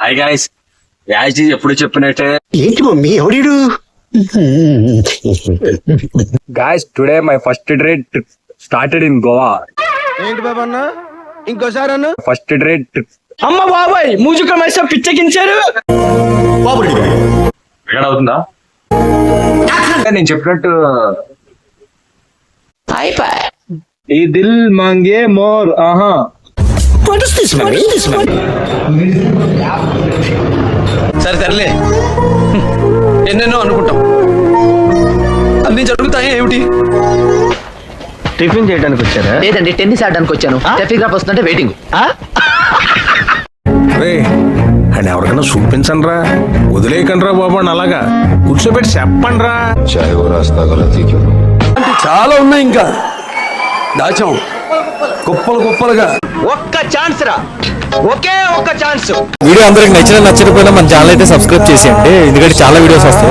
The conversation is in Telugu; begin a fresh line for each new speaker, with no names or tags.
హాయ్ గాయ్స్, యాజ్ ఎప్పుడు చెప్పినట్టే
ఏంటి మమ్మీ ఎవడీడు?
Guys, today my first day trip started in Goa.
ఏంటి బాబా అన్న ఇంకోసారి అన్న
ఫస్ట్ డే ట్రిప్.
అమ్మ బాబాయ్ మూజుక మైసా పిచ్చెకించారు.
రికార్డ్ అవుతుందా? నేను చెప్పినట్టు ఈ దిల్ మాంగే మోర్. ఆహా,
What is this, mommy?
సరే సర్లే, ఎన్నెన్నో అనుకుంటాం, అన్ని జరుగుతాయి. ఏమిటి?
టిఫిన్ చేయడానికి వచ్చారా?
లేదండి, టెన్నిస్ ఆడడానికి వచ్చాను. టెఫిగ్రాఫ్ వస్తుంటే వెయిటింగ్.
అండ్ ఎవరికైనా చూపించండి రా, వదిలేయకండి రా బాబు అని అలాగా కూర్చోబెట్టి చెప్పండి రా.
చాలా ఉన్నాయి, ఇంకా దాచాం కుప్పలు కుప్పలుగా. ఒక్క ఛాన్స్ రా, ఒకే ఒక్క ఛాన్స్.
వీడియో అందరికి నచ్చినా నచ్చకపోయినా మన ఛానల్ అయితే సబ్స్క్రైబ్ చేసేయండి, ఎందుకంటే చాలా వీడియోస్ వస్తాయి.